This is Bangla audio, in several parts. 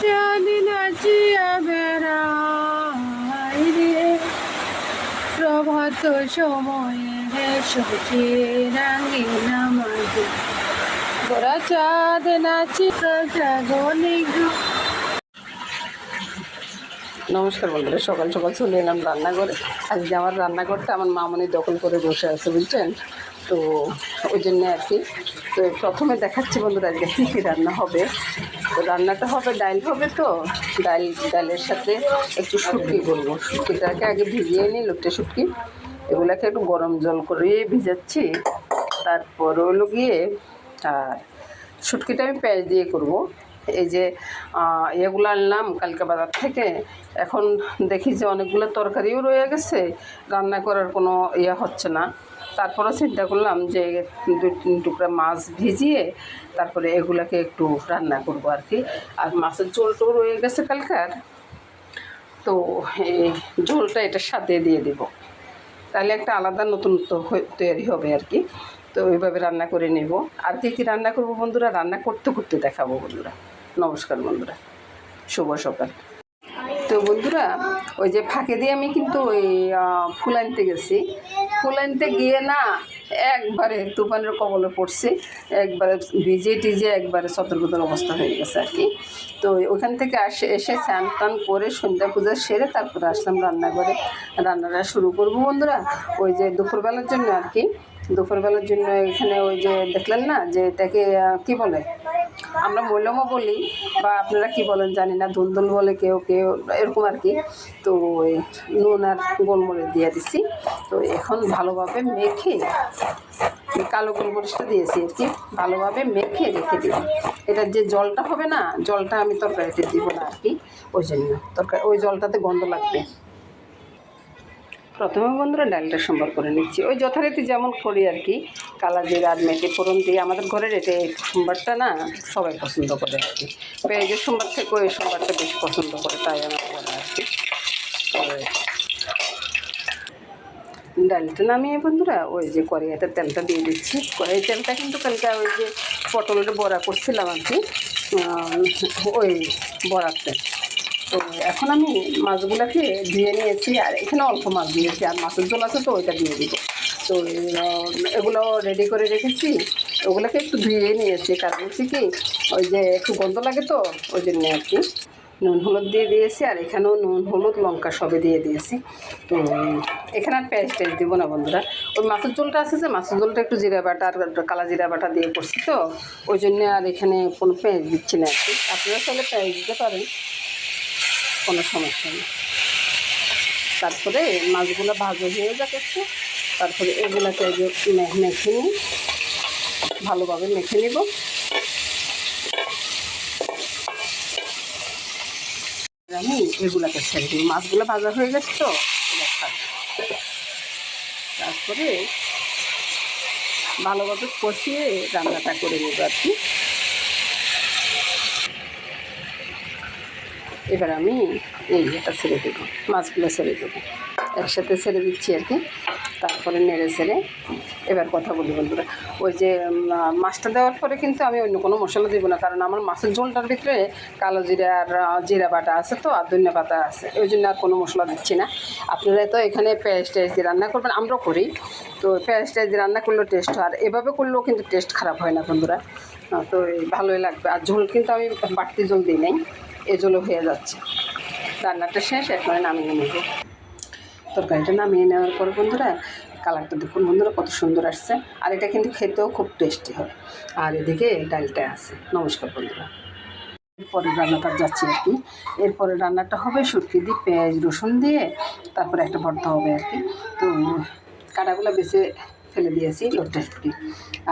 চাঁদ নাচিয়া বেড়ায় রে, প্রভাত সময়ে সূর্যে রাঙিনা মাঝে, গোরা চাঁদ নাচিয়া জাগনে গো। নমস্কার বন্ধুরা, সকাল সকাল চলে এলাম রান্নাঘরে। আজকে আমার রান্নাঘরটা আমার মামনি দখল করে বসে আছে, বুঝছেন তো, ওই জন্যে আর কি। তো প্রথমে দেখাচ্ছি বন্ধুরা আজকে কী কী রান্না হবে। তো রান্নাটা হবে ডাল হবে, তো ডালের সাথে একটু শুটকি করবো। শুটকিটাকে আগে ভিজিয়ে নিই, লোটে শুটকি, এগুলোকে একটু গরম জল করে ভিজাচ্ছি। তারপর হলো গিয়ে আর শুটকিটা আমি পেঁয়াজ দিয়ে করব। এই যে এগুলো আনলাম কালকে বাজার থেকে, এখন দেখি যে অনেকগুলো তরকারিও রয়ে গেছে, রান্না করার কোনো হচ্ছে না। তারপরও চিন্তা করলাম যে 2-3 টুকরা মাছ ভিজিয়ে তারপরে এগুলাকে একটু রান্না করব আর কি। আর মাছের ঝোলটাও রয়ে গেছে কালকার, তো এই ঝোলটা এটার সাথে দিয়ে দেব, তাহলে একটা আলাদা নতুনত্ব তৈরি হবে আর কি। তো ওইভাবে রান্না করে নেব। আর কী রান্না করব বন্ধুরা, রান্না করতে করতে দেখাবো বন্ধুরা। নমস্কার বন্ধুরা, শুভ সকাল। তো বন্ধুরা, ওই যে ফাঁকে দিয়ে আমি কিন্তু ওই ফুল আনতে গেছি। ফুল আনতে গিয়ে না একবারে তুফানের কবলে পড়ছি, একবারে ভিজে টিজে একবারে সতর্কতার অবস্থা হয়ে গেছে আর কি। তো ওখান থেকে এসে স্নান টান করে সন্ধ্যা পূজা সেরে তারপরে আসলাম রান্নাঘরে, রান্নাটা শুরু করবো বন্ধুরা। ওই যে দুপুরবেলার জন্য আর কি, দুপুরবেলার জন্য এখানে ওই যে দেখলেন না যে এটাকে কী বলে, আমরা মৈলমও বলি বা আপনারা কি বলেন জানি না, দুলদুল বলে কেউ কেউ, এরকম আর কি। তো ওই নুন আর গোলমরিচ দিয়ে দিছি। তো এখন ভালোভাবে মেখে, কালো গোলমরিচটা দিয়েছি আর কি, ভালোভাবে মেখে রেখে দিব। এটার যে জলটা হবে না, জলটা আমি তরকারিতে দিব না আর কি, ওই জন্য ওই জলটাতে গন্ধ লাগবে। প্রথমে বন্ধুরা ডালটা সম্বার করে নিচ্ছি, ওই যথারীতি যেমন করি আর কি, কালা জিরা আর মেথি ফোড়ন দিয়ে। আমাদের ঘরের এটা সম্বারটা না সবাই পছন্দ করে আর কি, পেঁয়াজের সম্বার থেকে ওই সম্বারটা বেশি পছন্দ করে, তাই আমার বলা আর কি। ডালটা নামিয়ে বন্ধুরা ওই যে কড়াইতে তেলটা দিয়ে দিচ্ছি। কড়াই তেলটা কিন্তু কালকে ওই যে পটলের বড়া করছিলাম আর কি, ওই বড়ার তেল। তো এখন আমি মাছগুলোকে ধুয়ে নিয়েছি, আর এখানে অল্প মাছ দিয়েছি, আর মাছের ঝোল আছে তো ওইটা দিয়ে দিব। তো এগুলো রেডি করে রেখেছি, ওগুলোকে একটু ধুয়ে নিয়েছি, কারণ হচ্ছে কি ওই যে একটু গন্ধ লাগে তো, ওই জন্য আর কি। নুন হলুদ দিয়ে দিয়েছি, আর এখানেও নুন হলুদ লঙ্কা সবে দিয়ে দিয়েছি। তো এখানে আর পেঁয়াজ টেস্ট দেবো না বন্ধুরা। ওই মাছের ঝোলটা আছে যে, মাছের ঝোলটা একটু জিরা বাটা আর কালা জিরা বাটা দিয়ে করছি, তো ওই জন্যে আর এখানে কোনো পেঁয়াজ দিচ্ছি না আর কি। আপনারা চাইলে পেঁয়াজ দিতে পারেন, কোনো সমস্যা নেই। তারপরে মাছগুলো ভাজা হয়ে যাবে একটু, তারপরে এগুলোকে মেখে নিই, ভালোভাবে মেখে নিব। আমি এগুলোকে ছেড়ে দিই, মাছগুলো ভাজা হয়ে গেছে তো, তারপরে ভালোভাবে কষিয়ে রান্নাটা করে নেব আর কি। এবার আমি এটা ছেড়ে দেবো, মাছগুলো ছেড়ে দেবো, একসাথে ছেড়ে দিচ্ছি আর কি। তারপরে নেড়ে ছেড়ে এবার কথা বলি বন্ধুরা, ওই যে মাছটা দেওয়ার পরে কিন্তু আমি অন্য কোনো মশলা দেবো না, কারণ আমার মাছের ঝোলটার ভিতরে কালো জিরা আর জিরা বাটা আছে তো, আর ধনিয়া পাতা আছে, ওই জন্য আর কোনো মশলা দিচ্ছি না। আপনারা তো এখানে পেঁয়াজ টেস্ট দিয়ে রান্না করবেন, আমরাও করি। তো পেঁয়াজ টেস্ট দিয়ে রান্না করলেও টেস্ট হয়, আর এভাবে করলেও কিন্তু টেস্ট খারাপ হয় না বন্ধুরা। তো ভালোই লাগবে। আর ঝোল কিন্তু আমি বাড়তি ঝোল দিই নাই, এ ঝোলও হয়ে যাচ্ছে। রান্নাটা শেষ, এখন নামিয়ে নেব। তরকারিটা নামিয়ে নেওয়ার পর বন্ধুরা কালারটা দেখুন বন্ধুরা কত সুন্দর আসছে, আর এটা কিন্তু খেতেও খুব টেস্টি হয়। আর এদিকে ডালটা আছে। নমস্কার বন্ধুরা, এরপরে রান্নাটা যাচ্ছি আর কি। এরপরে রান্নাটা হবে শুটকি দিয়ে পেঁয়াজ রসুন দিয়ে, তারপরে একটা ভর্তা হবে আর কি। তো কাঁটাগুলো বেছে ফেলে দিয়েছি, লোটটা শুটকি।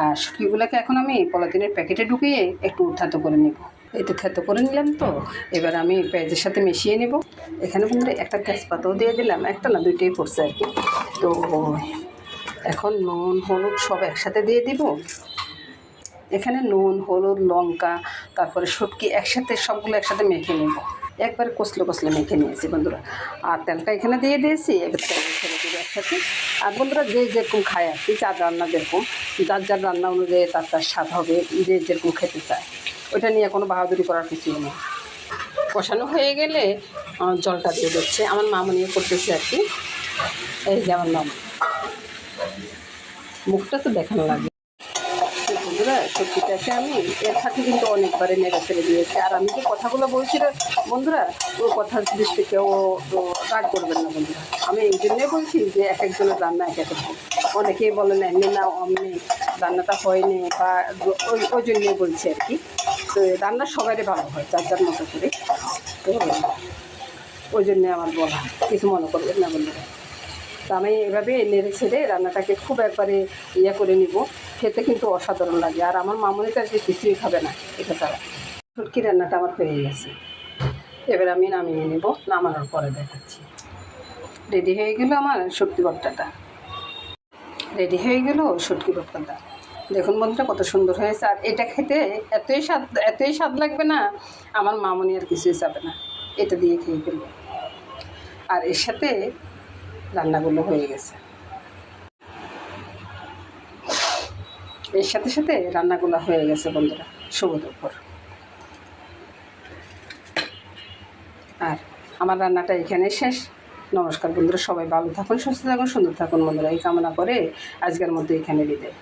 আর শুটকিগুলোকে এখন আমি পলিথিনের প্যাকেটে ঢুকিয়ে একটু উঠাতো করে নেব। এটা থেতো করে নিলাম, তো এবার আমি পেঁয়াজের সাথে মিশিয়ে নেব। এখানে বন্ধুরা একটা তেজপাতাও দিয়ে দিলাম, একটা না দুইটাই পড়ছে আর কি। তো এখন নুন হলুদ সব একসাথে দিয়ে দিব। এখানে নুন হলুদ লঙ্কা তারপরে শুটকি একসাথে, সবগুলো একসাথে মেখে নেব, একবারে কষলে কষলে মেখে নিয়েছি বন্ধুরা। আর তেলটা এখানে দিয়ে দিয়েছি, এবার তেল ছেড়ে দেবো একসাথে। আর বন্ধুরা যে যেরকম খায় আর কি, যার রান্না যেরকম, যার যার রান্না অনুযায়ী তার স্বাদ হবে, যে যেরকম খেতে চায়, ওইটা নিয়ে কোনো বাহাদুরি করার কিছুই নেই। কষানো হয়ে গেলে জলটা দিয়ে দিচ্ছে, আমার মামনিও করতেছে আর কি। এই যে আমার মামা, মুখটা তো দেখানো লাগে। বন্ধুরা সত্যিটাকে আমি এর সাথে কিন্তু অনেকবারে নেড়ে ফেলে দিয়েছি। আর আমি যে কথাগুলো বলছি বন্ধুরা, ওই কথার দৃষ্টি কেউ রাগ করবেন না বন্ধুরা। আমি এই জন্যই বলছি যে এক একজনের রান্না এক এক রকম। অনেকেই বলেন এমনি না অমনি রান্নাটা হয়নি, বা ওই জন্যই বলছি আর কি। তো রান্না সবারই ভালো হয় যার যার মতো করে, তো ওই জন্যে আমার বলা, কিছু মনে করবেন না বন্ধুরা। তো আমি এভাবে নেড়ে ছেড়ে রান্নাটাকে খুব একবারে করে নিব। খেতে কিন্তু অসাধারণ লাগে। আর আমার মামনি তো কিছুই খাবে না এটা ছাড়া। শুটকি রান্নাটা আমার হয়ে গেছে, এবার আমি নামিয়ে নেব। নামানোর পরে দেখাচ্ছি। রেডি হয়ে গেল আমার শুটকি ভর্তাটা, রেডি হয়ে গেল শুটকি ভর্তাটা। দেখুন বন্ধুরা কত সুন্দর হয়েছে। আর এটা খেতে এতই স্বাদ লাগবে না, আমার মামনি আর কিছুই চাবে না, এটা দিয়ে খেয়ে ফেলবে। আর এর সাথে রান্নাগুলো হয়ে গেছে, এর সাথে সাথে রান্নাগুলো হয়ে গেছে বন্ধুরা শুভ দুপুর। আর আমার রান্নাটা এখানে শেষ। নমস্কার বন্ধুরা, সবাই ভালো থাকুন, সুস্থ থাকুন, সুন্দর থাকুন বন্ধুরা, এই কামনা করে আজকের মধ্যে এখানে বিদায়।